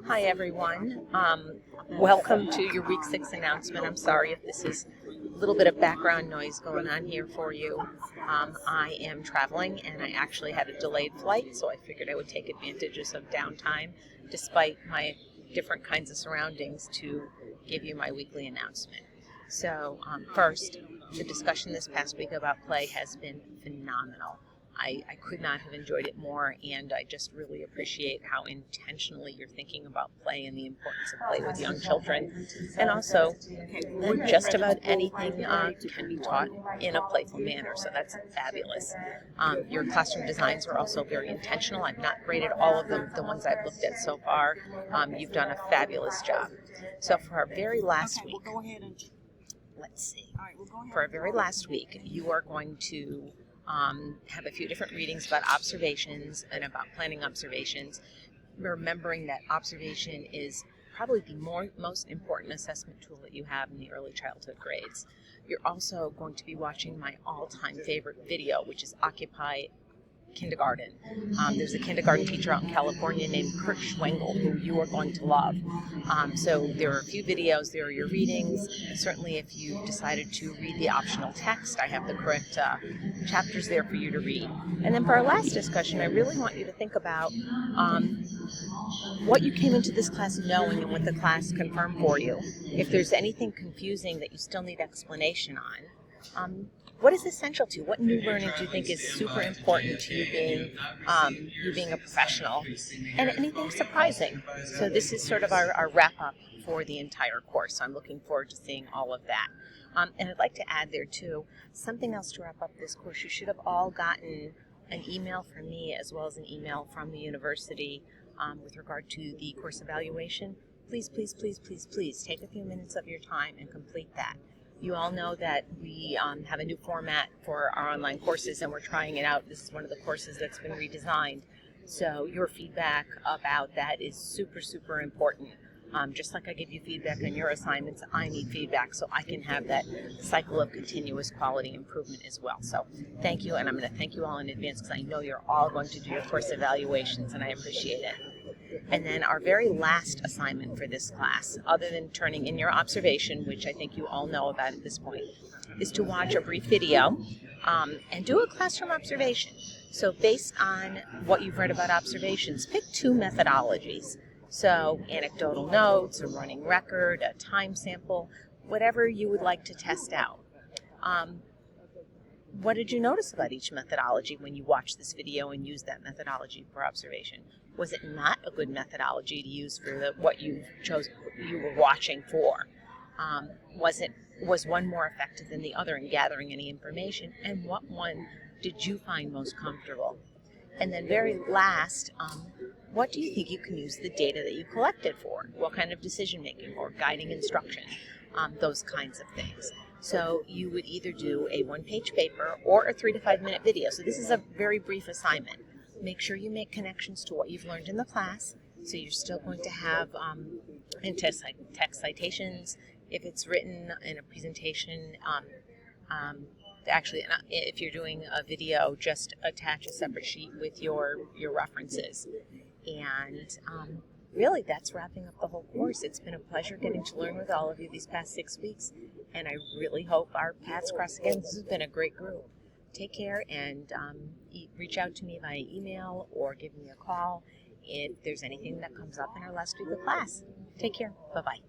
Hi everyone. Welcome to your week 6 announcement. I'm sorry if this is a little bit of background noise going on here for you. I am traveling and I actually had a delayed flight, so I figured I would take advantage of some downtime despite my different kinds of surroundings to give you my weekly announcement. So first, the discussion this past week about play has been phenomenal. I could not have enjoyed it more, and I just really appreciate how intentionally you're thinking about play and the importance of play with young children. And also, just about anything can be taught in a playful manner, so that's fabulous. Your classroom designs are also very intentional. I've not graded all of them, the ones I've looked at so far. You've done a fabulous job. So for our very last week, let's see. For our very last week, you are going to have a few different readings about observations and about planning observations, remembering that observation is probably the most important assessment tool that you have in the early childhood grades. You're also going to be watching my all-time favorite video, which is Occupy Kindergarten. There's a kindergarten teacher out in California named Kurt Schwengel who you are going to love. So there are a few videos, there are your readings. Certainly if you decided to read the optional text, I have the correct chapters there for you to read. And then for our last discussion, I really want you to think about what you came into this class knowing and what the class confirmed for you. If there's anything confusing that you still need explanation on, what is essential to you? What new learning do you think is super important to you being a professional? And anything surprising? So this is sort of our wrap-up for the entire course. So I'm looking forward to seeing all of that. And I'd like to add there, too, something else to wrap up this course. You should have all gotten an email from me as well as an email from the university with regard to the course evaluation. Please, please, please, please, please take a few minutes of your time and complete that. You all know that we have a new format for our online courses, and we're trying it out. This is one of the courses that's been redesigned. So your feedback about that is super, super important. Just like I give you feedback on your assignments, I need feedback so I can have that cycle of continuous quality improvement as well. So thank you, and I'm going to thank you all in advance because I know you're all going to do your course evaluations, and I appreciate it. And then our very last assignment for this class, other than turning in your observation, which I think you all know about at this point, is to watch a brief video and do a classroom observation. So based on what you've read about observations, pick 2 methodologies. So anecdotal notes, a running record, a time sample, whatever you would like to test out. What did you notice about each methodology when you watched this video and used that methodology for observation? Was it not a good methodology to use for what you were watching for? Was one more effective than the other in gathering any information? And what one did you find most comfortable? And then very last, what do you think you can use the data that you collected for? What kind of decision making or guiding instruction? Those kinds of things. So you would either do a 1-page paper or a 3 to 5 minute video. So this is a very brief assignment. Make sure you make connections to what you've learned in the class. So you're still going to have text citations. If it's written in a presentation, actually, if you're doing a video, just attach a separate sheet with your references. And really, that's wrapping up the whole course. It's been a pleasure getting to learn with all of you these past 6 weeks, and I really hope our paths cross again. This has been a great group. Take care and reach out to me via email or give me a call if there's anything that comes up in our last week of class. Take care. Bye-bye.